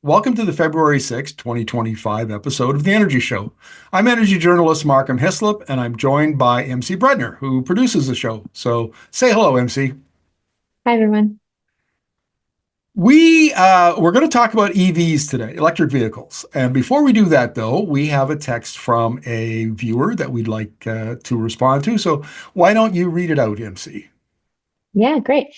Welcome to the February 6th, 2025 episode of The Energy Show. I'm energy journalist Markham Hislop, and I'm joined by MC Breadner, who produces the show. So say hello, MC. Hi, everyone. We're going to talk about EVs today, electric vehicles. And before we do that, though, we have a text from a viewer that we'd like to respond to. So why don't you read it out, MC? Yeah, great.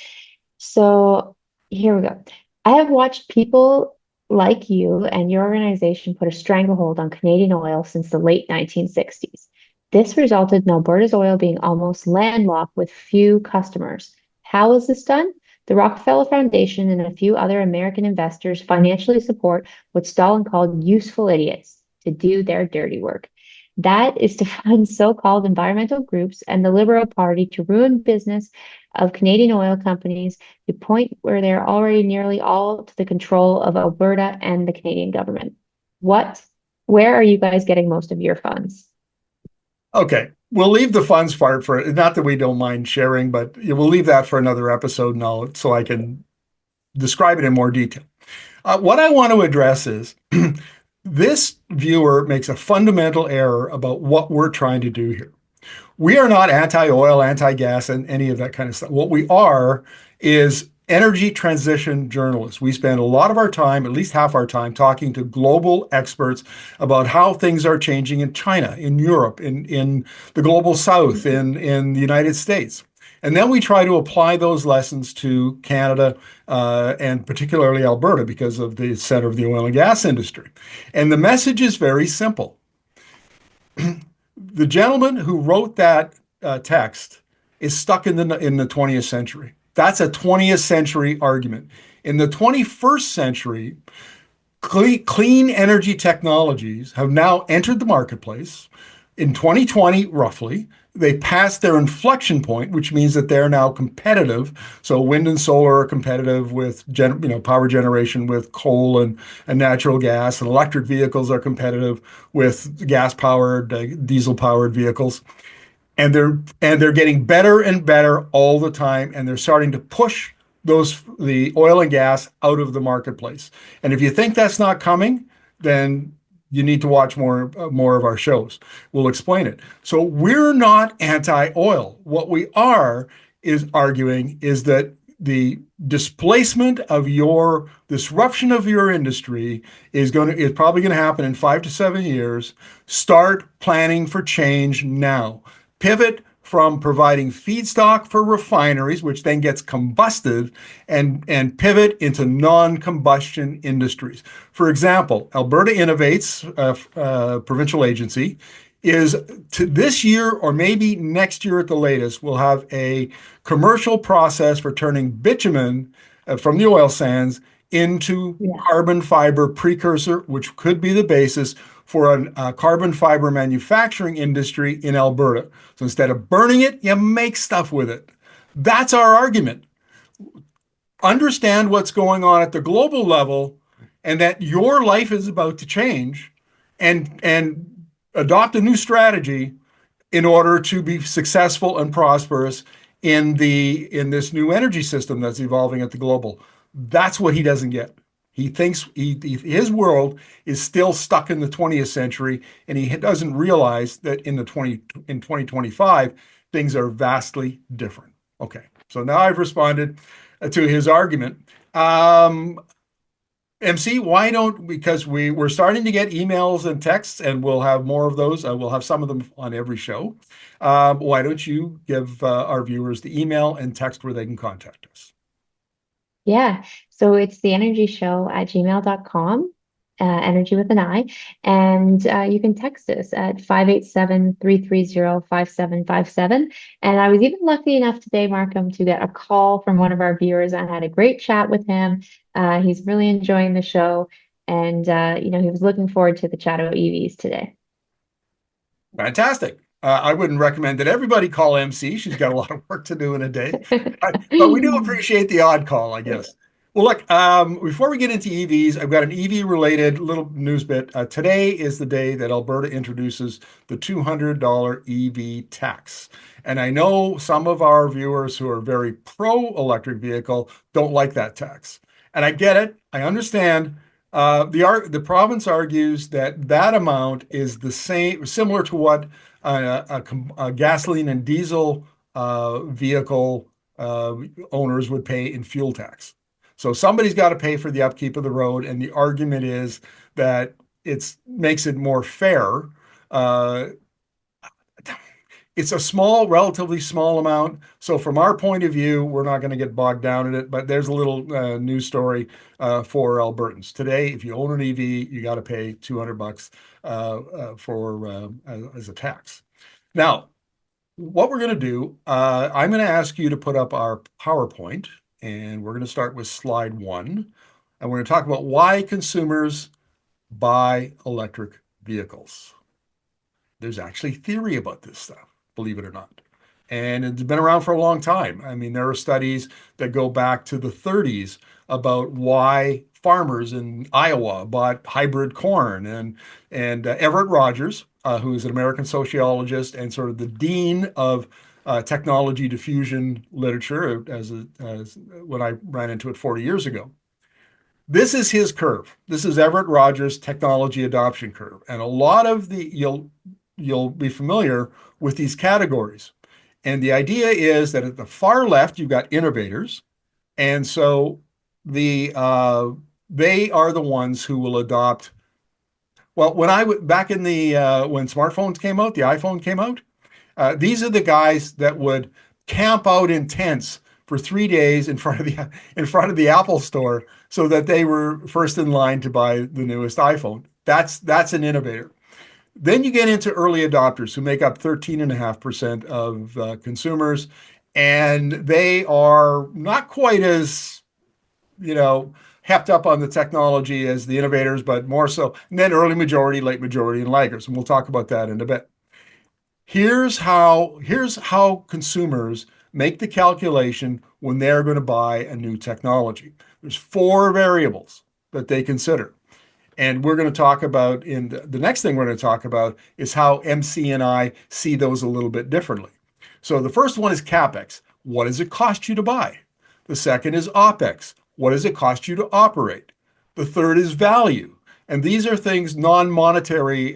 So here we go. I have watched people like you and your organization put a stranglehold on Canadian oil since the late 1960s. This resulted in Alberta's oil being almost landlocked with few customers. How is this done? The Rockefeller Foundation and a few other American investors financially support what Stalin called useful idiots to do their dirty work. That is to fund so-called environmental groups and the Liberal Party to ruin business of Canadian oil companies to the point where they're already nearly all to the control of Alberta and the Canadian government. What, where are you guys getting most of your funds? Okay, we'll leave the funds part for not that we don't mind sharing, but we'll leave that for another episode now so I can describe it in more detail. What I want to address is this viewer makes a fundamental error about what we're trying to do here. We are not anti-oil, anti-gas, and any of that kind of stuff. What we are is energy transition journalists. We spend a lot of our time, at least half our time, talking to global experts about how things are changing in China, in Europe, in the global south, in the United States. And then we try to apply those lessons to Canada and particularly Alberta because of the center of the oil and gas industry. And the message is very simple. The gentleman who wrote that text is stuck in the 20th century. That's a 20th century argument. In the 21st century, clean energy technologies have now entered the marketplace. In 2020, roughly, they passed their inflection point, which means that they're now competitive. So wind and solar are competitive with power generation with coal and natural gas, and electric vehicles are competitive with gas-powered, diesel-powered vehicles. And they're getting better and better all the time, and they're starting to push the oil and gas out of the marketplace. And if you think that's not coming, then you need to watch more of our shows. We'll explain it. So we're not anti-oil. What we are is arguing is that the displacement of your disruption of your industry is probably going to happen in 5 to 7 years. Start planning for change now. Pivot from providing feedstock for refineries, which then gets combusted, and pivot into non-combustion industries. For example, Alberta Innovates, provincial agency, is to this year or maybe next year at the latest, will have a commercial process for turning bitumen from the oil sands into Yeah. carbon fiber precursor, which could be the basis for a carbon fiber manufacturing industry in Alberta. So instead of burning it, you make stuff with it. That's our argument. Understand what's going on at the global level and that your life is about to change and adopt a new strategy in order to be successful and prosperous in this new energy system that's evolving at the global. That's what he doesn't get. He thinks his world is still stuck in the 20th century, and he doesn't realize that in 2025 things are vastly different. Okay, so now I've responded to his argument. MC, why don't, because we're starting to get emails and texts, and we'll have more of those. We'll have some of them on every show. Why don't you give our viewers the email and text where they can contact us? Yeah. So it's the energy show at gmail.com, energy with an I. And you can text us at 587-330-5757. And I was even lucky enough today, Markham, to get a call from one of our viewers. I had a great chat with him. He's really enjoying the show. And, he was looking forward to the chat about EVs today. Fantastic. I wouldn't recommend that everybody call MC. She's got a lot of work to do in a day, but we do appreciate the odd call, I guess. Well, look, before we get into EVs, I've got an EV related little news bit. Today is the day that Alberta introduces the $200 EV tax. And I know some of our viewers who are very pro electric vehicle don't like that tax. And I get it. I understand. The province argues that that amount is the same, similar to what a gasoline and diesel vehicle uh, owners would pay in fuel tax. So somebody's got to pay for the upkeep of the road, and the argument is that it makes it more fair. Uh, it's a small, relatively small amount. So from our point of view, we're not going to get bogged down in it. But there's a little news story for Albertans today. If you own an EV, you got to pay $200 for as a tax. Now, what we're going to do, I'm going to ask you to put up our PowerPoint, and we're going to start with slide one, and we're going to talk about why consumers buy electric vehicles. There's actually theory about this stuff, believe it or not. And it's been around for a long time. I mean, there are studies that go back to the 30s about why farmers in Iowa bought hybrid corn. And Everett Rogers, who is an American sociologist and sort of the dean of technology diffusion literature, as when I ran into it 40 years ago, this is his curve. This is Everett Rogers' technology adoption curve. And a lot of you'll be familiar with these categories. And the idea is that at the far left, you've got innovators. And so they are the ones who will adopt. Well, back in the when smartphones came out, the iPhone came out, these are the guys that would camp out in tents for 3 days in front of the Apple store so that they were first in line to buy the newest iPhone. That's an innovator. Then you get into early adopters who make up 13.5% of consumers, and they are not quite as, you know, hepped up on the technology as the innovators, but more so. And then early majority, late majority, and laggers. And we'll talk about that in a bit. Here's how consumers make the calculation when they're going to buy a new technology. There's four variables that they consider. And we're going to talk about in the next thing we're going to talk about is how MC and I see those a little bit differently. So the first one is CapEx. What does it cost you to buy? The second is OpEx. What does it cost you to operate? The third is value. And these are things, non-monetary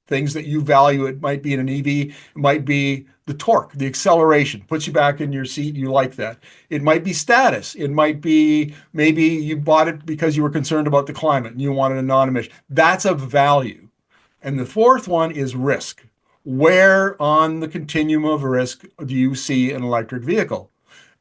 things that you value. It might be in an EV, it might be the torque, the acceleration, puts you back in your seat. You like that. It might be status. It might be maybe you bought it because you were concerned about the climate and you wanted a non-emission. That's a value. And the fourth one is risk. Where on the continuum of risk do you see an electric vehicle?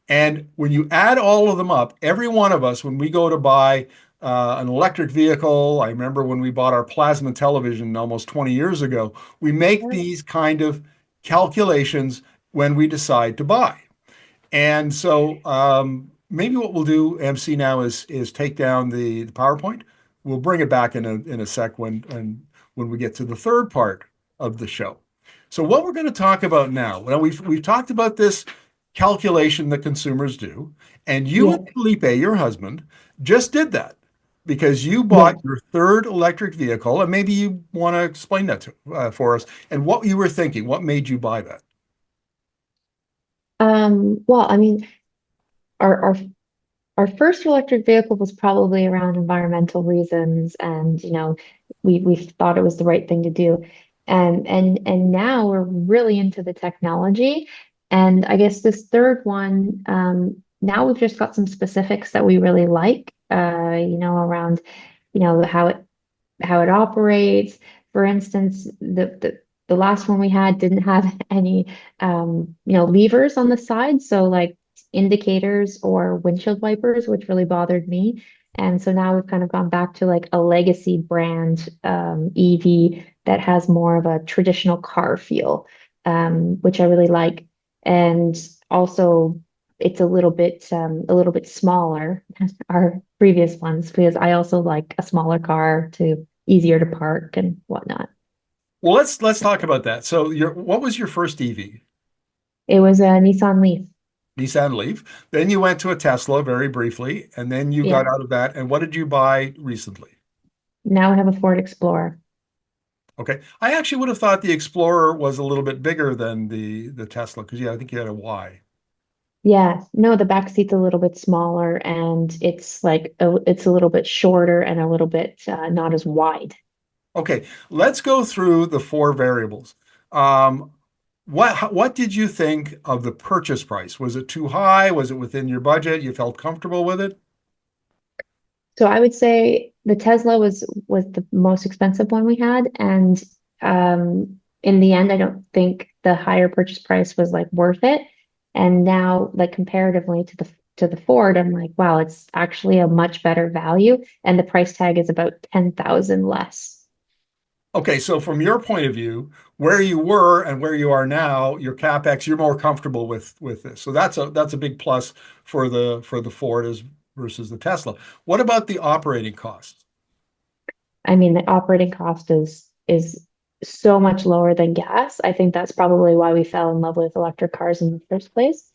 And when you add all of them up, every one of us, when we go to buy an electric vehicle, I remember when we bought our plasma television almost 20 years ago, we make these kind of calculations when we decide to buy. And so maybe what we'll do, MC, now is take down the PowerPoint. We'll bring it back in a sec when we get to the third part of the show. So what we're going to talk about now, well, we've talked about this calculation that consumers do, and you Yeah, and Felipe, your husband, just did that because you yeah. bought your third electric vehicle, and maybe you want to explain that for us and what you were thinking, what made you buy that? Well, I mean, our our our first electric vehicle was probably around environmental reasons, and we thought it was the right thing to do. And now we're really into the technology. And I guess this third one, now we've just got some specifics that we really like, around, how it operates. For instance, the last one we had didn't have any levers on the side, so like indicators or windshield wipers, which really bothered me. And so now we've kind of gone back to like a legacy brand EV that has more of a traditional car feel, which I really like. And also it's a little bit smaller our previous ones because I also like a smaller car to easier to park and whatnot. Well, let's talk about that. So, what was your first EV? It was a Nissan Leaf. Nissan Leaf. Then you went to a Tesla very briefly, and then you got Yeah. out of that. And what did you buy recently? Now I have a Ford Explorer. Okay, I actually would have thought the Explorer was a little bit bigger than the Tesla because yeah, I think you had a Y. Yeah, no, the back seat's a little bit smaller and it's a little bit shorter and a little bit not as wide. Okay, let's go through the four variables. Um, what did you think of the purchase price? Was it too high? Was it within your budget? You felt comfortable with it? So I would say the Tesla was the most expensive one we had, and in the end, I don't think the higher purchase price was like worth it. And now, like comparatively to the Ford, I'm like, wow, it's actually a much better value, and the price tag is about 10,000 less. Okay, so from your point of view, where you were and where you are now, your CapEx, you're more comfortable with this. So that's a big plus for the Ford as versus the Tesla. What about the operating costs? I mean, the operating cost is so much lower than gas. I think that's probably why we fell in love with electric cars in the first place.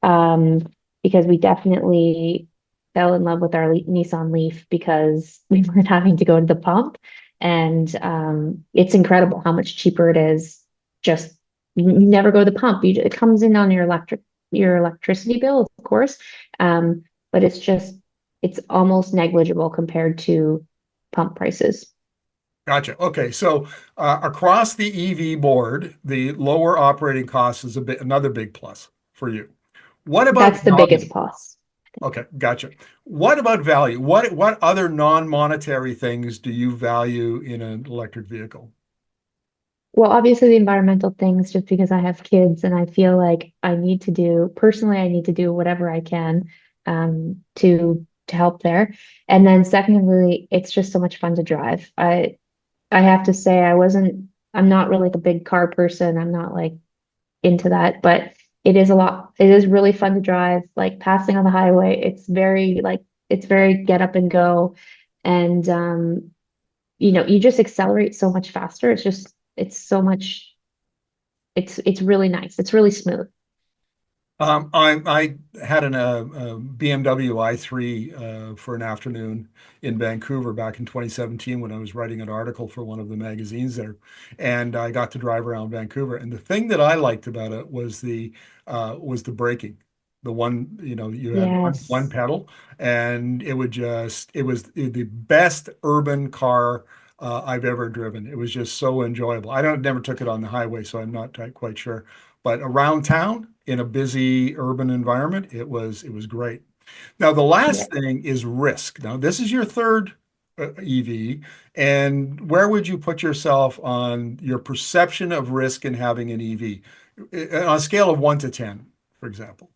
Um, because we definitely fell in love with our Nissan Leaf because we weren't having to go to the pump. And it's incredible how much cheaper it is. Just you never go to the pump. It comes in on your electricity bill, of course. Um, but it's almost negligible compared to pump prices. Gotcha. Okay, so across the EV board, the lower operating cost is another big plus for you. What about That's the value? biggest plus. Okay, gotcha. What about value? What other non-monetary things do you value in an electric vehicle? Well, obviously the environmental things, just because I have kids and I feel like personally, I need to do whatever I can to help there. And then secondly, it's just so much fun to drive. I have to say I'm not really like a big car person. I'm not like into that, but it is really fun to drive, like passing on the highway. It's very get up and go. And you just accelerate so much faster. It's so much, it's really nice. It's really smooth. I had a BMW i3 for an afternoon in Vancouver back in 2017 when I was writing an article for one of the magazines there, and I got to drive around Vancouver. And the thing that I liked about it was the braking. The one, you had one Yes. pedal, and it was the best urban car I've ever driven. It was just so enjoyable. I don't never took it on the highway, so I'm not quite sure. But around town in a busy urban environment, it was great. Now, the Yeah. last thing is risk. Now, this is your third EV, and where would you put yourself on your perception of risk in having an EV? On a scale of 1 to 10, for example.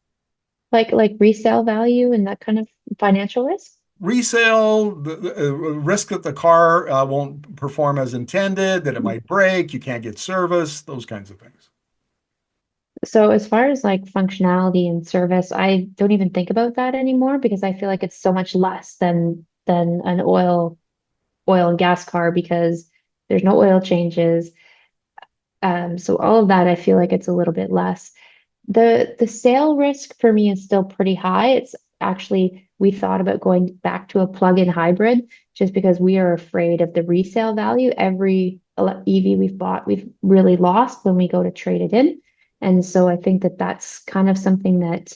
Like resale value and that kind of financial risk. Resale, the risk that the car won't perform as intended, that it might break, you can't get service, those kinds of things. So as far as like functionality and service, I don't even think about that anymore because I feel like it's so much less than an oil and gas car because there's no oil changes. So all of that, I feel like it's a little bit less. The sale risk for me is still pretty high. It's actually we thought about going back to a plug-in hybrid just because we are afraid of the resale value. Every EV we've bought, we've really lost when we go to trade it in. And so I think that that's kind of something that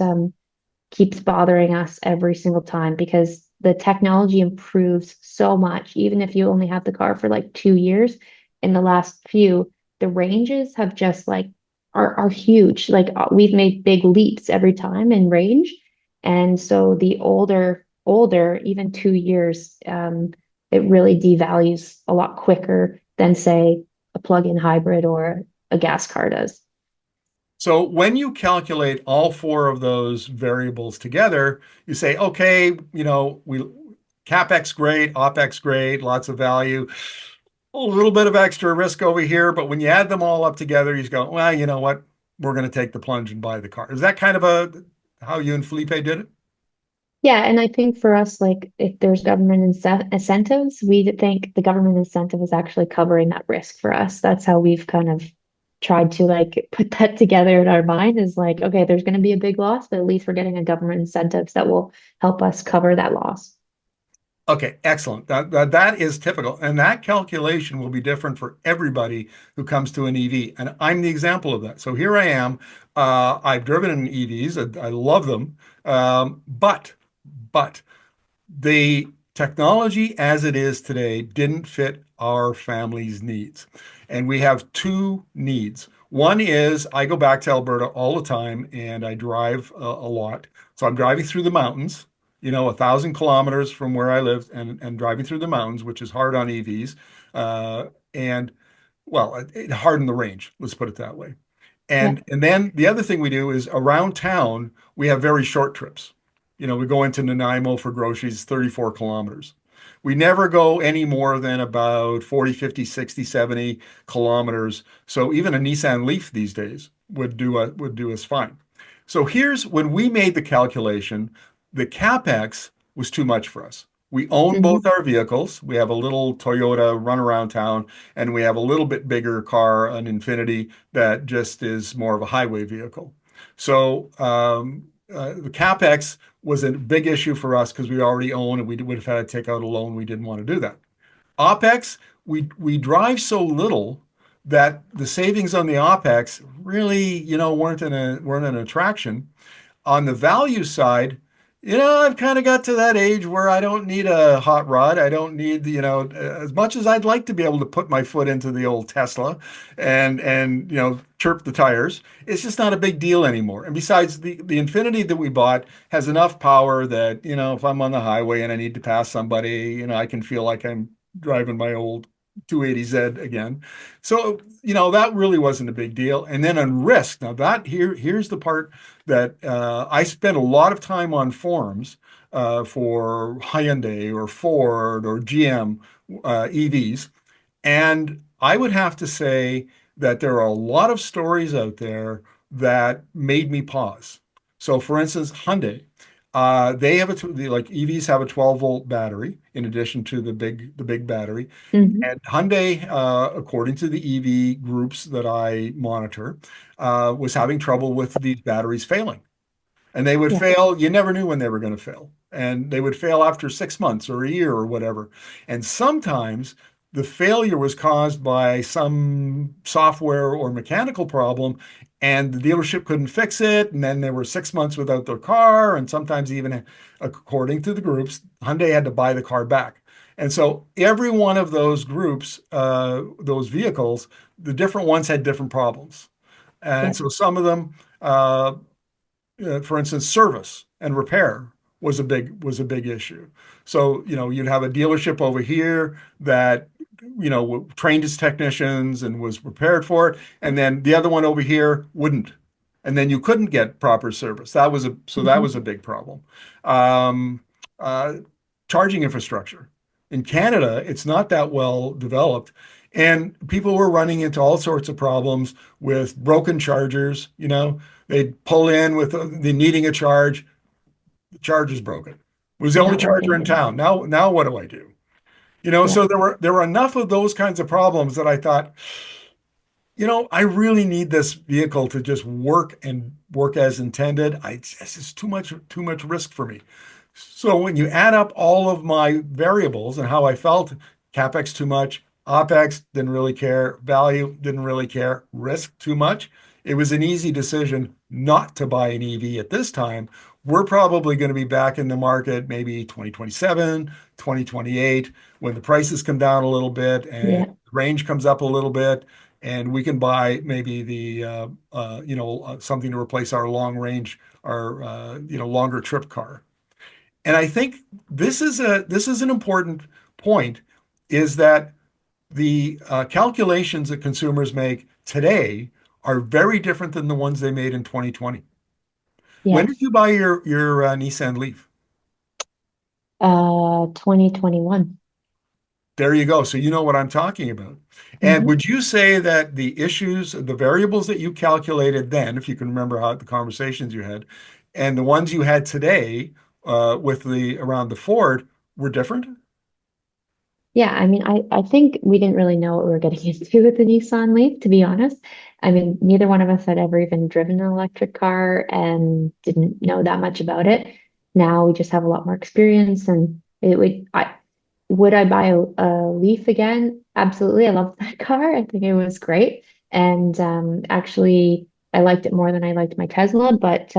keeps bothering us every single time because the technology improves so much. Even if you only have the car for like 2 years, in the last few, the ranges have just like are huge. Like we've made big leaps every time in range. And so the older, even 2 years, it really devalues a lot quicker than say a plug-in hybrid or a gas car does. So when you calculate all four of those variables together, you say, okay, we CapEx great, OpEx great, lots of value, a little bit of extra risk over here, but when you add them all up together, you just go, well, you know what? We're going to take the plunge and buy the car. Is that kind of how you and Felipe did it? Yeah, and I think for us, like if there's government incentives, we think the government incentive is actually covering that risk for us. That's how we've kind of tried to like put that together in our mind is like, okay, there's going to be a big loss, but at least we're getting a government incentives that will help us cover that loss. Okay, excellent. That is typical. And that calculation will be different for everybody who comes to an EV. And I'm the example of that. So here I am. I've driven in EVs. I love them. But the technology as it is today didn't fit our family's needs. And we have two needs. One is I go back to Alberta all the time and I drive a lot. So I'm driving through the mountains, 1,000 kilometers from where I live and driving through the mountains, which is hard on EVs. And well, it hardened the range, let's put it that way. Yeah. And then the other thing we do is around town, we have very short trips. We go into Nanaimo for groceries, 34 kilometers. We never go any more than about 40, 50, 60, 70 kilometers. So even a Nissan Leaf these days would do us fine. So here's when we made the calculation, the CapEx was too much for us. We own both Hmm. our vehicles. We have a little Toyota run around town, and we have a little bit bigger car, an Infinity, that just is more of a highway vehicle. So the CapEx was a big issue for us because we already own and we would have had to take out a loan. We didn't want to do that. OpEx, we drive so little that the savings on the OpEx really, weren't an attraction. On the value side, I've kind of got to that age where I don't need a hot rod. I don't need, as much as I'd like to be able to put my foot into the old Tesla and chirp the tires. It's just not a big deal anymore. And besides, the Infinity that we bought has enough power that, if I'm on the highway and I need to pass somebody, I can feel like I'm driving my old 280Z again. So, that really wasn't a big deal. And then on risk, now here's the part that I spent a lot of time on forums for Hyundai or Ford or GM EVs. And I would have to say that there are a lot of stories out there that made me pause. So, for instance, Hyundai, they have like EVs have a 12-volt battery in addition to the big battery. Hmm. And Hyundai, according to the EV groups that I monitor, was having trouble with these batteries failing. And they would Yeah. fail. You never knew when they were going to fail. And they would fail after 6 months or a year or whatever. And sometimes the failure was caused by some software or mechanical problem, and the dealership couldn't fix it. And then they were 6 months without their car. And sometimes, even according to the groups, Hyundai had to buy the car back. And so every one of those groups, those vehicles, the different ones had different problems. Yeah. And so some of them, for instance, service and repair was a big issue. So, you'd have a dealership over here that, trained its technicians and was prepared for it, and then the other one over here wouldn't. And then you couldn't get proper service. That was a Hmm. big problem. Um, uh, Charging infrastructure. In Canada, it's not that well developed. And people were running into all sorts of problems with broken chargers. They'd pull in with the needing a charge. The charge is broken. It was the only Not charger working. in Yeah. town. Now what do I do? Yeah. So there were enough of those kinds of problems that I thought, I really need this vehicle to just work and work as intended. This is too much risk for me. So when you add up all of my variables and how I felt, CapEx too much, OpEx didn't really care, value didn't really care, risk too much, it was an easy decision not to buy an EV at this time. We're probably going to be back in the market maybe 2027, 2028, when the prices come down a little bit and Yeah. range comes up a little bit, and we can buy maybe something to replace our long range, our longer trip car. And I think this is an important point, is that the calculations that consumers make today are very different than the ones they made in 2020. When did Yes. you buy your Nissan Leaf? 2021. There you go. So you know what I'm talking about. And Hmm. would you say that the issues, the variables that you calculated then, if you can remember how the conversations you had, and the ones you had today with the around the Ford were different? Yeah, I mean, I think we didn't really know what we were getting into with the Nissan Leaf, to be honest. I mean, neither one of us had ever even driven an electric car and didn't know that much about it. Now we just have a lot more experience, and It would I buy a Leaf again? Absolutely. I loved that car. I think it was great. And actually, I liked it more than I liked my Tesla. But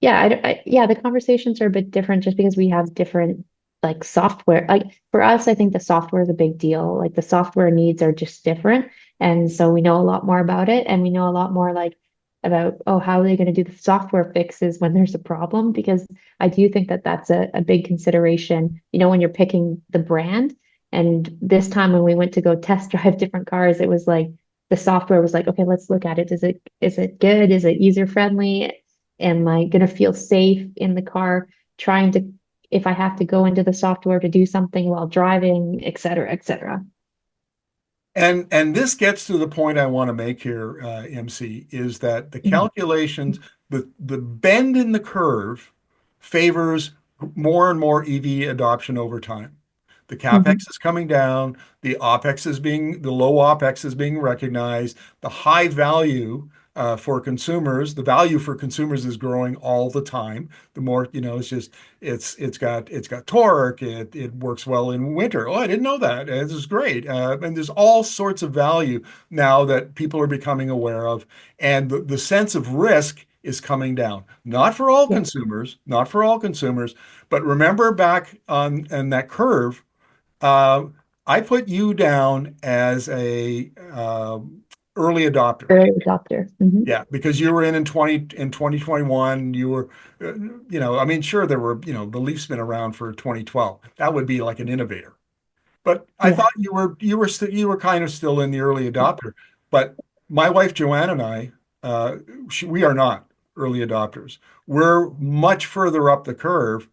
yeah, yeah, the conversations are a bit different just because we have different like software. Like for us, I think the software is a big deal. Like the software needs are just different. And so we know a lot more about it and we know a lot more like about, oh, how are they going to do the software fixes when there's a problem? Because I do think that that's a big consideration, when you're picking the brand. And this time when we went to go test drive different cars, it was like the software was like, okay, let's look at it. Is it good? Is it user friendly? Am I going to feel safe in the car trying to, if I have to go into the software to do something while driving, et cetera, et cetera. And this gets to the point I want to make here, MC, is that the Mhm. calculations, the bend in the curve favors more and more EV adoption over time. The Mhm. CapEx is coming down, the low OpEx is being recognized, the high value for consumers, the value for consumers is growing all the time. The more, it's just it's got torque, it works well in winter. Oh, I didn't know that. This is great. And there's all sorts of value now that people are becoming aware of, and the sense of risk is coming down. Yeah. Not for all consumers, but remember back on that curve, uh, I put you down as a early adopter. Early adopter. Yeah, because you were in 2021, you were, I mean, sure, there were, the Leaf's been around for 2012. That would be like an innovator. But I Yeah. thought you were kind of still in the early adopter. But my wife Joanne and I, we are not early adopters. We're much further up the curve.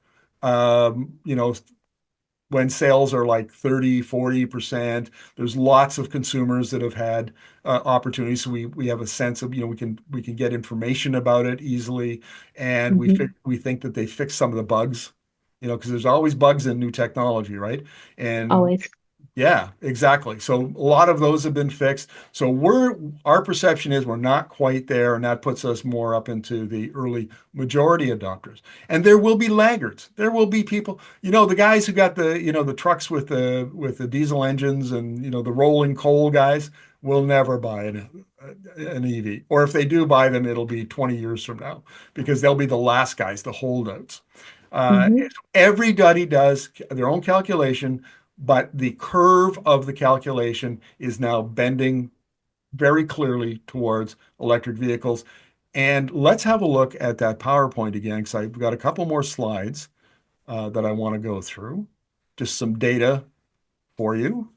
When sales are like 30, 40%. There's lots of consumers that have had opportunities. So we have a sense of, we can get information about it easily. And Hmm. we think that they fix some of the bugs, because there's always bugs in new technology, right? And Always. yeah, exactly. So a lot of those have been fixed. So our perception is we're not quite there, and that puts us more up into the early majority adopters. And there will be laggards. There will be people, the guys who got the trucks with the diesel engines and the rolling coal guys will never buy an EV. Or if they do buy them, it'll be 20 years from now because they'll be the last guys, the holdouts. Uh, Hmm. Everybody does their own calculation, but the curve of the calculation is now bending very clearly towards electric vehicles. And let's have a look at that PowerPoint again, because I've got a couple more slides that I want to go through. Just some data for you.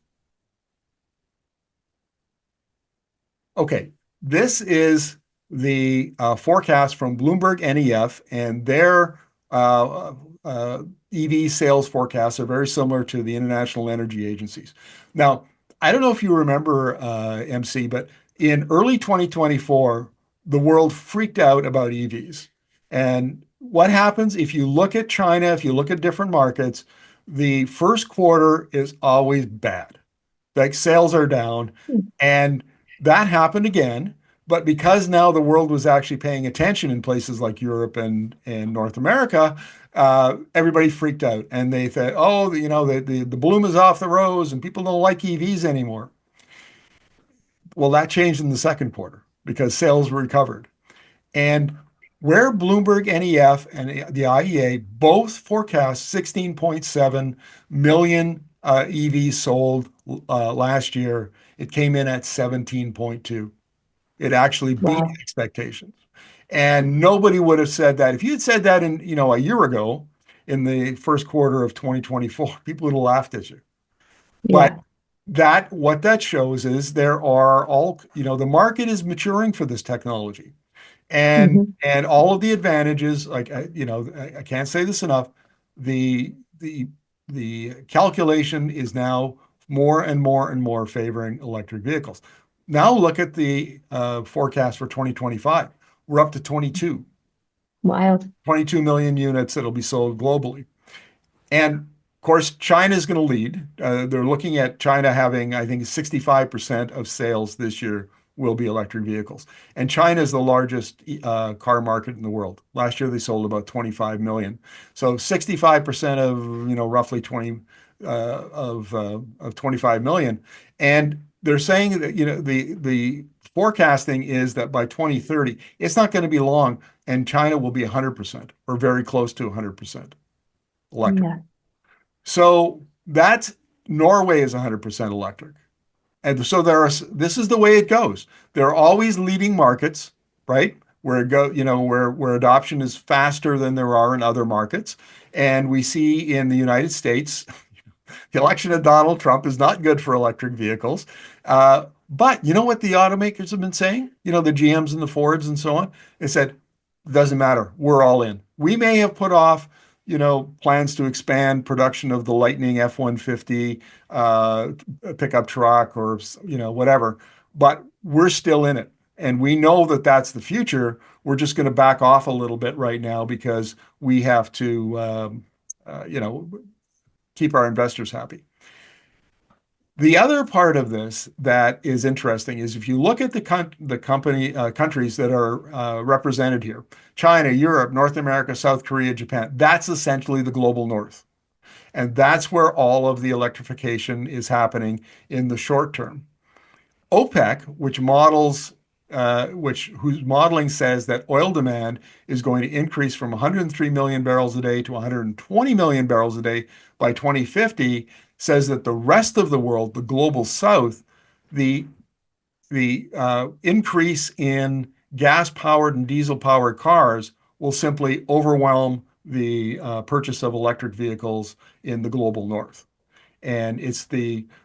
Okay, this is the forecast from Bloomberg NEF, and their EV sales forecasts are very similar to the International Energy Agencies. Now, I don't know if you remember, MC, but in early 2024, the world freaked out about EVs. And what happens if you look at China, if you look at different markets, the first quarter is always bad. Like sales are down. And that happened again. But because now the world was actually paying attention in places like Europe and North America, everybody freaked out and they thought, oh, the bloom is off the rose and people don't like EVs anymore. Well, that changed in the second quarter because sales recovered. And where Bloomberg NEF and the IEA both forecast 16.7 million EVs sold last year, it came in at 17.2. It actually beat Wow. expectations. And nobody would have said that. If you had said that a year ago in the first quarter of 2024, people would have laughed at you. But Yeah. what that shows is there are the market is maturing for this technology and Hmm. and all of the advantages, like I can't say this enough, the the the calculation is now more and more and more favoring electric vehicles. Now look at the forecast for 2025. We're up to Wild. 22 million units that'll be sold globally. And of course, China is going to lead. They're looking at China having, I think, 65% of sales this year will be electric vehicles. And China is the largest car market in the world. Last year they sold about 25 million. So 65% of, roughly 20 of 25 million. And they're saying that, the forecasting is that by 2030, it's not going to be long and China will be 100% or very close to 100% electric. Yeah. So that's Norway is 100% electric. And so this is the way it goes. There are always leading markets, right? Where it go, where adoption is faster than there are in other markets. And we see in the United States, the election of Donald Trump is not good for electric vehicles. But you know what the automakers have been saying? The GMs and the Fords and so on. They said, it doesn't matter. We're all in. We may have put off, plans to expand production of the Lightning F-150 pickup truck or, whatever, but we're still in it. And we know that that's the future. We're just going to back off a little bit right now because we have to, keep our investors happy. The other part of this that is interesting is if you look at the countries that are represented here, China, Europe, North America, South Korea, Japan, that's essentially the global north. And that's where all of the electrification is happening in the short term. OPEC, whose modeling says that oil demand is going to increase from 103 million barrels a day to 120 million barrels a day by 2050, says that the rest of the world, the global south, the increase in gas-powered and diesel-powered cars will simply overwhelm the purchase of electric vehicles in the global north. And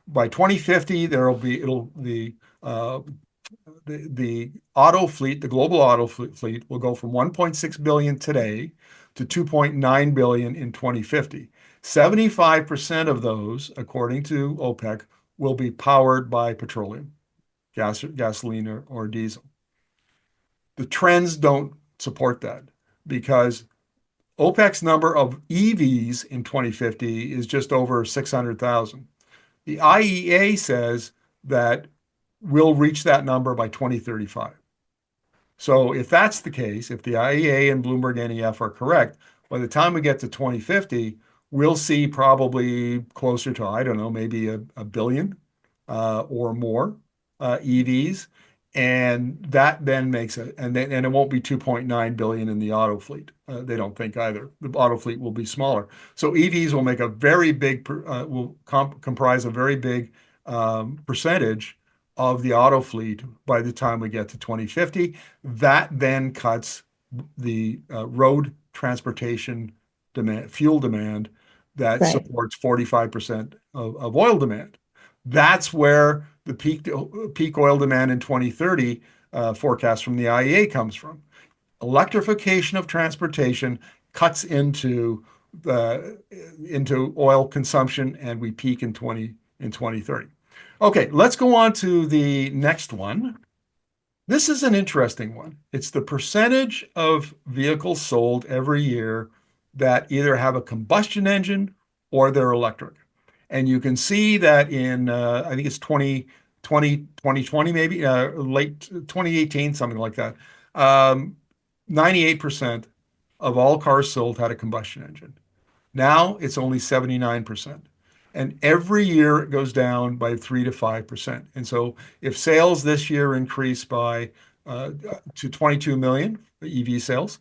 by 2050 the auto fleet, the global auto fleet will go from 1.6 billion today to 2.9 billion in 2050. 75% of those, according to OPEC, will be powered by petroleum, gasoline or diesel. The trends don't support that because OPEC's number of EVs in 2050 is just over 600,000. The IEA says that we'll reach that number by 2035. So if that's the case, if the IEA and Bloomberg NEF are correct, by the time we get to 2050, we'll see probably closer to, I don't know, maybe a billion or more EVs. And that then makes it, and it won't be 2.9 billion in the auto fleet. They don't think either. The auto fleet will be smaller. So EVs will make a very big, will comprise a very big percentage of the auto fleet by the time we get to 2050. That then cuts the road transportation demand, fuel demand that Right. supports 45% of oil demand. That's where the peak oil demand in 2030 forecast from the IEA comes from. Electrification of transportation cuts into oil consumption, and we peak in 2030. Okay, let's go on to the next one. This is an interesting one. It's the percentage of vehicles sold every year that either have a combustion engine or they're electric. And you can see that in, I think it's 2020, maybe, late 2018, something like that. 98% of all cars sold had a combustion engine. Now it's only 79%. And every year it goes down by 3 to 5%. And so if sales this year increase by to 22 million EV sales,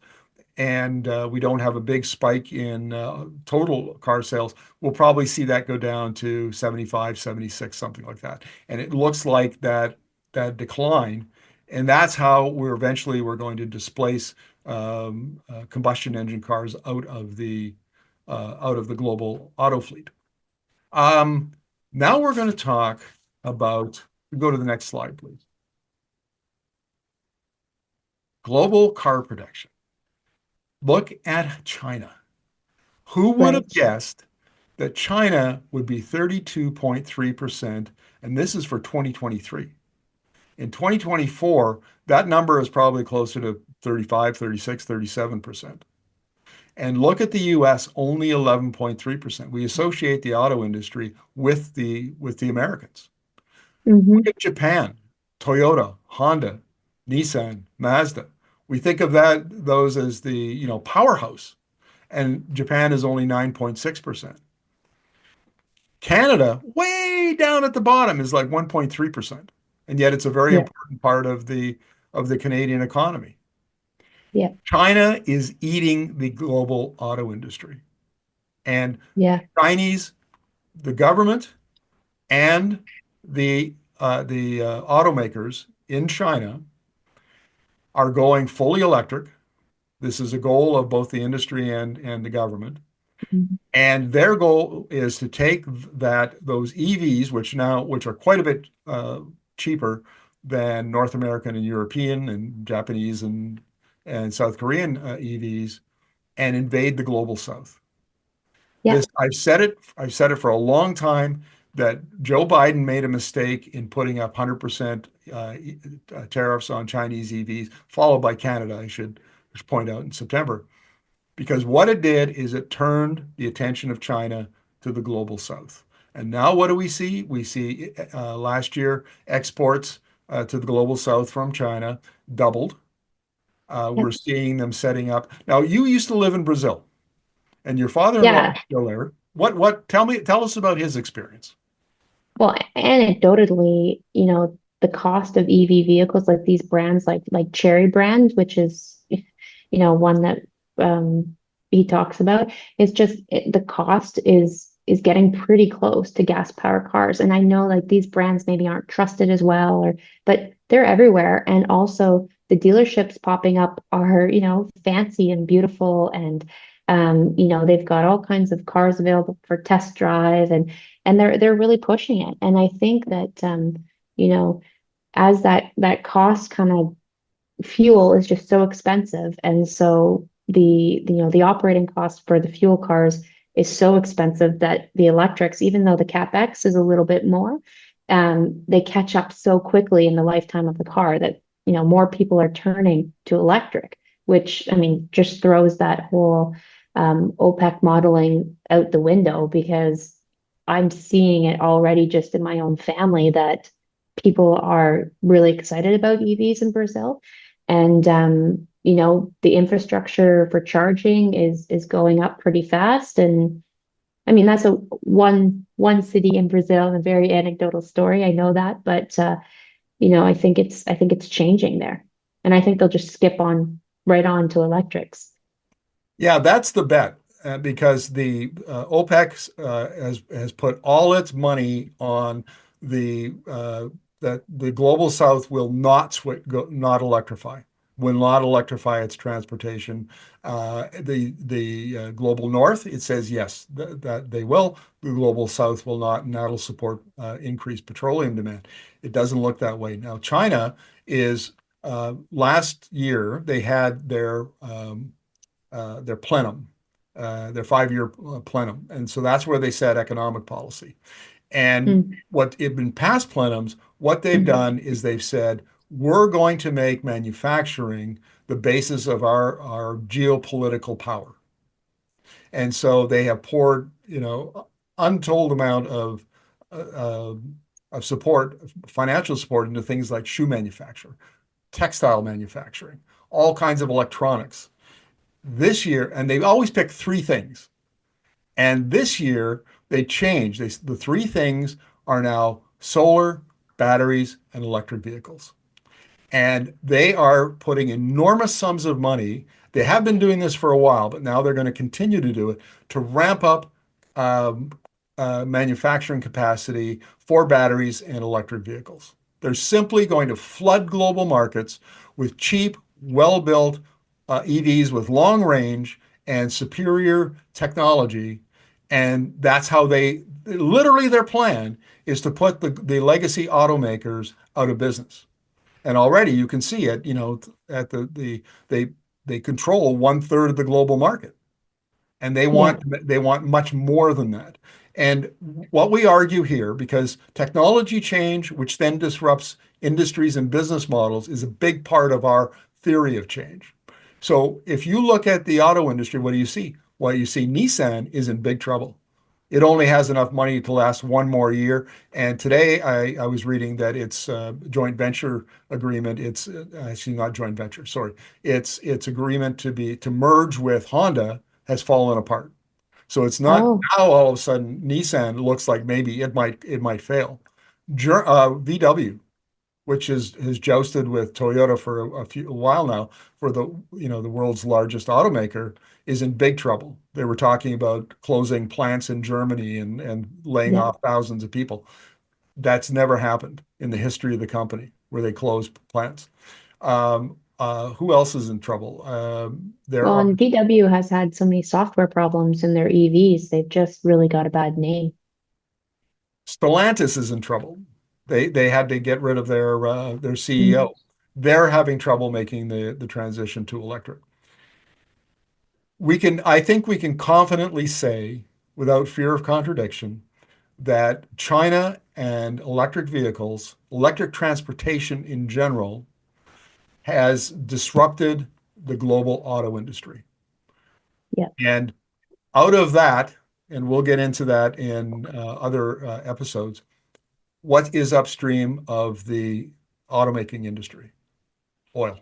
and we don't have a big spike in total car sales, we'll probably see that go down to 75, 76, something like that. And it looks like that decline, and that's how we're going to displace combustion engine cars out of the global auto fleet. Now we're going to talk about, go to the next slide, please. Global car production. Look at China. Who would have Right. guessed that China would be 32.3%? And this is for 2023. In 2024, that number is probably closer to 35, 36, 37%. And look at the US, only 11.3%. We associate the auto industry with the Americans. Hmm. Look at Japan. Toyota, Honda, Nissan, Mazda. We think of those as the, powerhouse, and Japan is only 9.6%. Canada, way down at the bottom, is like 1.3%. And yet it's a very Yeah. important part of the Canadian economy. Yeah. China is eating the global auto industry. And Yeah. Chinese, the government and the automakers in China are going fully electric. This is a goal of both the industry and the government. Mhm. And their goal is to take those EVs, which are quite a bit cheaper than North American and European and Japanese and South Korean EVs, and invade the global South. Yeah. I've said it for a long time that Joe Biden made a mistake in putting up 100% tariffs on Chinese EVs, followed by Canada, I should point out, in September. Because what it did is it turned the attention of China to the global South. And now what do we see? We see last year exports to the global South from China doubled. Yeah. We're seeing them setting up. Now, you used to live in Brazil, and your father-in-law Yeah. is still there. Tell us about his experience. Well, anecdotally, the cost of EV vehicles, like these brands, like Cherry brand, which is, one that um, he talks about, is just the cost is getting pretty close to gas powered cars. And I know like these brands maybe aren't trusted as well, but they're everywhere. And also the dealerships popping up are, fancy and beautiful, and they've got all kinds of cars available for test drive, and they're really pushing it. And I think that you know, as that cost kind of fuel is just so expensive, and so the operating cost for the fuel cars is so expensive that the electrics, even though the capex is a little bit more, they catch up so quickly in the lifetime of the car that more people are turning to electric, which I mean just throws that whole OPEC modeling out the window, because I'm seeing it already just in my own family that people are really excited about EVs in Brazil. And the infrastructure for charging is going up pretty fast. And I mean, that's a one city in Brazil, and a very anecdotal story. I know that, but I think it's changing there. And I think they'll just skip on right on to electrics. Yeah, that's the bet because the OPEC has put all its money on that the global South will not electrify, will not electrify its transportation. The global North, it says yes, that they will. The global South will not, and that'll support increased petroleum demand. It doesn't look that way now. China is last year they had their plenum, their 5-year plenum. And so that's where they set economic policy. And Mm. what in been past plenums, what they've done is they've said, we're going to make manufacturing the basis of our geopolitical power. And so they have poured, untold amount uh, of support, financial support into things like shoe manufacture, textile manufacturing, all kinds of electronics this year, and they always pick three things. And this year they changed. The three things are now solar, batteries, and electric vehicles. And they are putting enormous sums of money. They have been doing this for a while, but now they're going to continue to do it to ramp up um, manufacturing capacity for batteries and electric vehicles. They're simply going to flood global markets with cheap, well-built EVs with long range and superior technology. And that's how literally their plan is to put the legacy automakers out of business. And already you can see it, at they control 1/3 of the global market, and they Yeah. want they want much more than that. And what we argue here, because technology change, which then disrupts industries and business models, is a big part of our theory of change. So if you look at the auto industry, what do you see? Well, you see Nissan is in big trouble. It only has enough money to last one more year. And today I was reading that its joint venture agreement, it's actually not joint venture, sorry, its agreement to merge with Honda has fallen apart. So it's not Oh, now all of a sudden Nissan looks like maybe it might fail. VW, which has jousted with Toyota for a while now, for the world's largest automaker, is in big trouble. They were talking about closing plants in Germany and laying yeah. off thousands of people. That's never happened in the history of the company where they closed plants. Who else is in trouble? There Well, are and VW has had so many software problems in their EVs. They've just really got a bad name. Stellantis is in trouble. They had to get rid of their Mm, CEO. They're having trouble making the transition to electric. I think we can confidently say, without fear of contradiction, that China and electric vehicles, electric transportation in general, has disrupted the global auto industry. yeah. And out of that, and we'll get into that in other episodes, what is upstream of the automaking industry? Oil.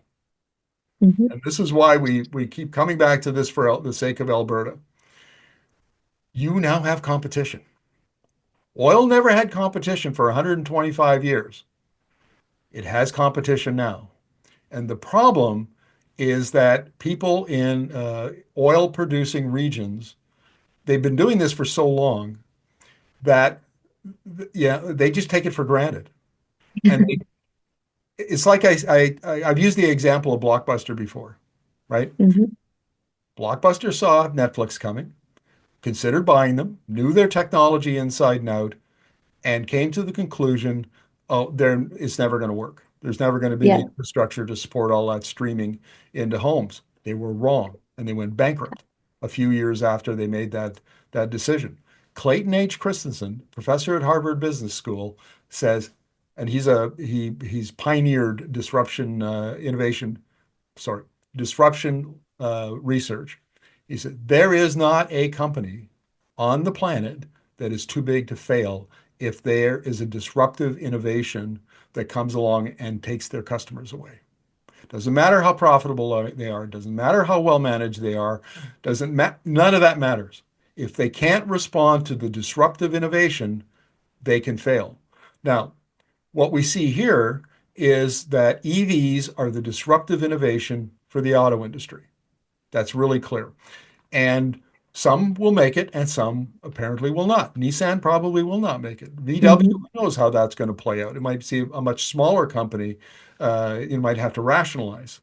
Hmm. And this is why we keep coming back to this for the sake of Alberta. You now have competition. Oil never had competition for 125 years. It has competition now. And the problem is that people in oil producing regions, they've been doing this for so long that, yeah, they just take it for granted. And it's like I've used the example of Blockbuster before, right? Hmm. Blockbuster saw Netflix coming, considered buying them, knew their technology inside and out, and came to the conclusion, oh, it's never going to work. There's never going to be the Yeah. infrastructure to support all that streaming into homes. They were wrong, and they went bankrupt a few years after they made that decision. Clayton H. Christensen, professor at Harvard Business School, says, and he's pioneered sorry, disruption research. He said, there is not a company on the planet that is too big to fail if there is a disruptive innovation that comes along and takes their customers away. Doesn't matter how profitable they are, doesn't matter how well managed they are, none of that matters. If they can't respond to the disruptive innovation, they can fail. Now, what we see here is that EVs are the disruptive innovation for the auto industry. That's really clear. And some will make it and some apparently will not. Nissan probably will not make it. VW, Hmm. who knows how that's going to play out? It might see a much smaller company. It might have to rationalize,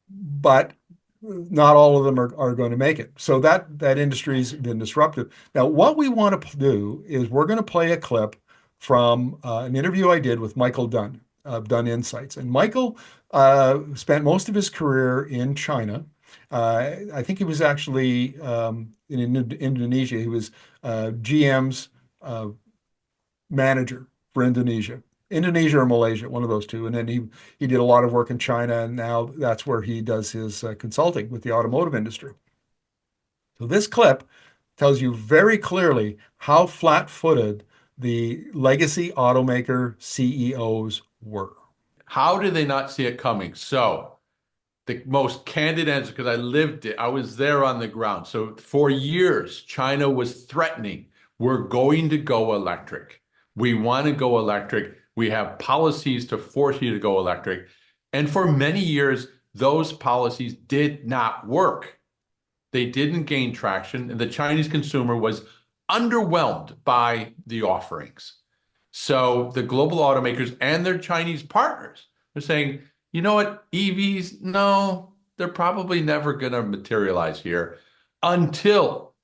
but not all of them are going to make it. So that industry's been disrupted. Now, what we want to do is we're going to play a clip from an interview I did with Michael Dunne of Dunne Insights. And Michael spent most of his career in China. I think he was actually in Indonesia. He was GM's uh, manager for Indonesia or Malaysia, one of those two. And then he did a lot of work in China, and now that's where he does his consulting with the automotive industry. So this clip tells you very clearly how flat-footed the legacy automaker CEOs were. How did they not see it coming? So the most candid answer, because I lived it, I was there on the ground. So for years, China was threatening, we're going to go electric. We want to go electric. We have policies to force you to go electric. And for many years, those policies did not work. They didn't gain traction, and the Chinese consumer was underwhelmed by the offerings. So the global automakers and their Chinese partners are saying, you know what, EVs, no, they're probably never going to materialize here until,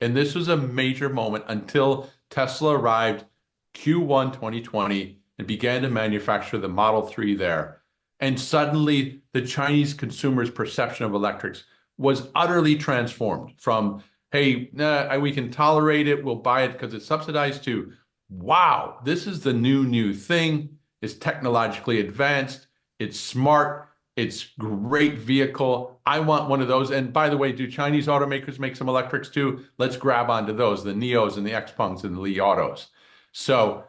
and this was a major moment, until Tesla arrived Q1 2020 and began to manufacture the Model 3 there. And suddenly the Chinese consumer's perception of electrics was utterly transformed from, hey, nah, we can tolerate it, we'll buy it because it's subsidized, to, wow, this is the new thing. It's technologically advanced. It's smart. It's great vehicle. I want one of those. And by the way, do Chinese automakers make some electrics too? Let's grab onto those, the Neos and the Xpungs and the Li Autos. So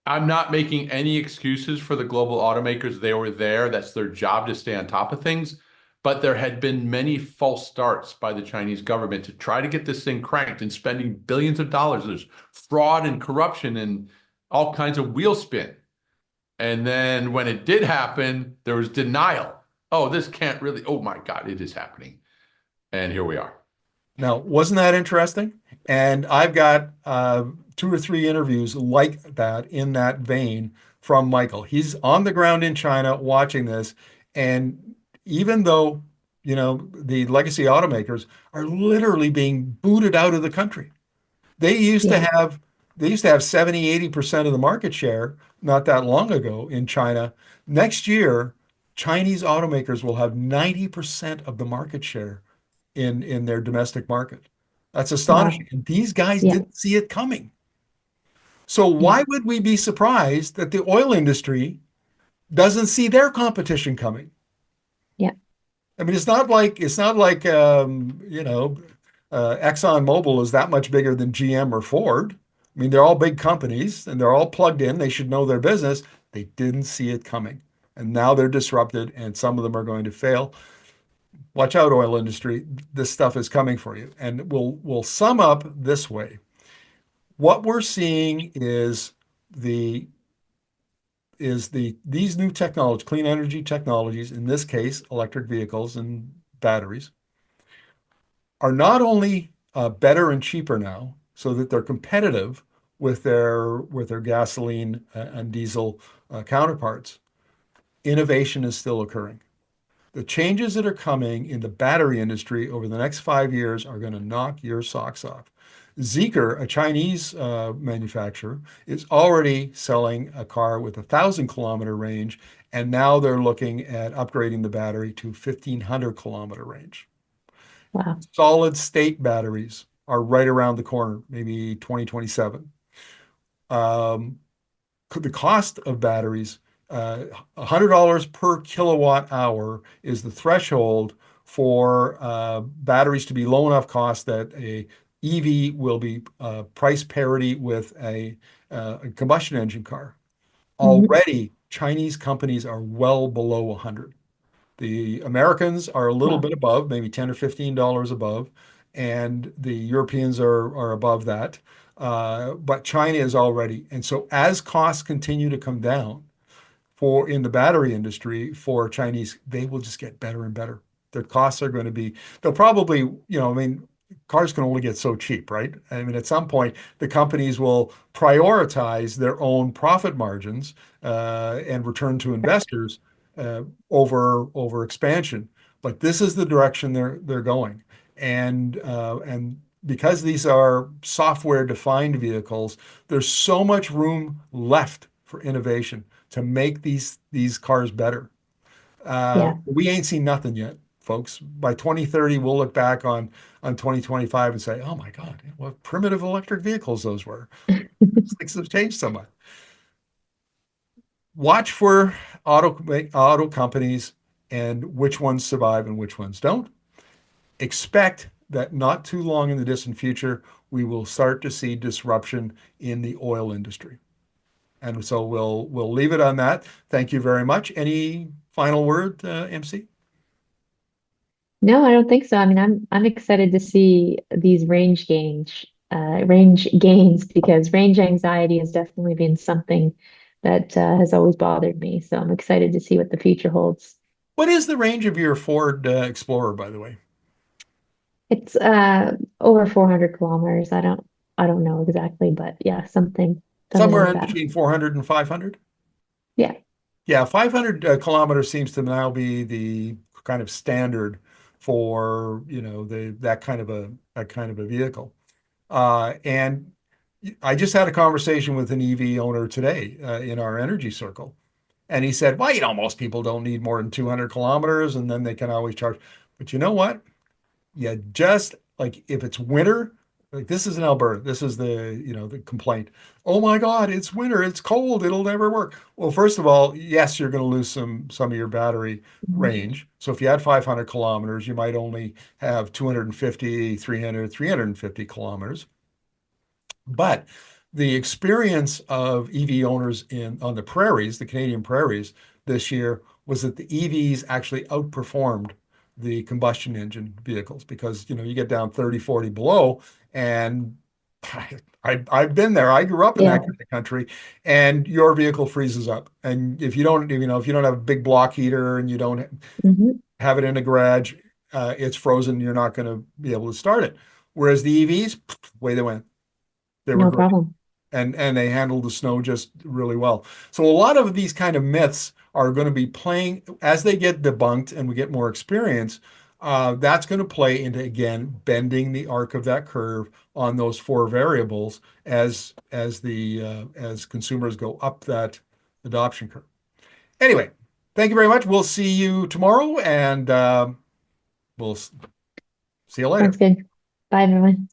I'm not making any excuses for the global automakers. They were there. That's their job to stay on top of things. But there had been many false starts by the Chinese government to try to get this thing cranked and spending billions of dollars. There's fraud and corruption and all kinds of wheel spin. And then when it did happen, there was denial. Oh, this can't really, oh my God, it is happening. And here we are. Now, wasn't that interesting? And I've got 2 or 3 interviews like that in that vein from Michael. He's on the ground in China watching this. And even though, the legacy automakers are literally being booted out of the country. They used to Yeah. have they used to have 70, 80% of the market share not that long ago in China. Next year, Chinese automakers will have 90% of the market share in their domestic market. That's Wow. astonishing. And these guys Yeah. didn't see it coming. So Yeah. why would we be surprised that the oil industry doesn't see their competition coming? Yeah. I mean, it's not like ExxonMobil is that much bigger than GM or Ford. I mean, they're all big companies and they're all plugged in. They should know their business. They didn't see it coming, and now they're disrupted, and some of them are going to fail. Watch out, oil industry. This stuff is coming for you. And we'll sum up this way. What we're seeing the these new technologies, clean energy technologies, in this case, electric vehicles and batteries, are not only better and cheaper now, so that they're competitive with their gasoline and diesel counterparts. Innovation is still occurring. The changes that are coming in the battery industry over the next 5 years are going to knock your socks off. Zeekr, a Chinese manufacturer, is already selling a car with 1,000 kilometer range, and now they're looking at upgrading the battery to 1,500 kilometer range. Wow. Solid state batteries are right around the corner, maybe 2027. Um, the cost of batteries, $100 per kilowatt hour is the threshold for batteries to be low enough cost that a EV will be price parity with a combustion engine car. Hmm. Already, Chinese companies are well below 100. The Americans are a little Wow. bit above, maybe $10 or $15 above, and the Europeans are above that. But China is already. And so as costs continue to come down for in the battery industry for Chinese, they will just get better and better. Their costs are going to be, they'll probably, I mean, cars can only get so cheap, right? I mean, at some point, the companies will prioritize their own profit margins and return to investors uh, over expansion. But this is the direction they're going, and because these are software-defined vehicles, there's so much room left for innovation to make these cars better. Yeah. We ain't seen nothing yet, folks. By 2030, we'll look back on 2025 and say, "Oh my God, what primitive electric vehicles those were." Things have changed so much. Watch for auto companies and which ones survive and which ones don't. Expect that not too long in the distant future, we will start to see disruption in the oil industry. And so we'll leave it on that. Thank you very much. Any final word, MC? No, I don't think so. I mean, I'm excited to see these range gains because range anxiety has definitely been something that has always bothered me. So I'm excited to see what the future holds. What is the range of your Ford Explorer, by the way? It's over 400 kilometers. I don't know exactly, but yeah, something Somewhere like in that. between 400 and 500? Yeah. Yeah, 500 kilometers seems to now be the kind of standard for, that kind of a vehicle. And I just had a conversation with an EV owner today in our energy circle. And he said, well, most people don't need more than 200 kilometers and then they can always charge. But you know what? Yeah, just like if it's winter, Like this is in Alberta. This is the complaint. Oh my God, it's winter, it's cold, it'll never work. Well, first of all, yes, you're going to lose some of your battery Mhm. range. So if you had 500 kilometers, you might only have 250, 300, 350 kilometers. But the experience of EV owners on the prairies, the Canadian prairies this year, was that the EVs actually outperformed the combustion engine vehicles because you get down 30, 40 below, and I've been there. I grew up in that Yeah. kind of country, and your vehicle freezes up. And if you don't have a big block heater and you don't Hmm. have it in a garage, it's frozen. You're not going to be able to start it. Whereas the EVs, away they went. They were No great, problem. and they handled the snow just really well. So a lot of these kind of myths are going to be playing as they get debunked and we get more experience. That's going to play into again bending the arc of that curve on those four variables as consumers go up that adoption curve. Anyway, thank you very much. We'll see you tomorrow, and we'll see you later. Sounds good. Bye, everyone.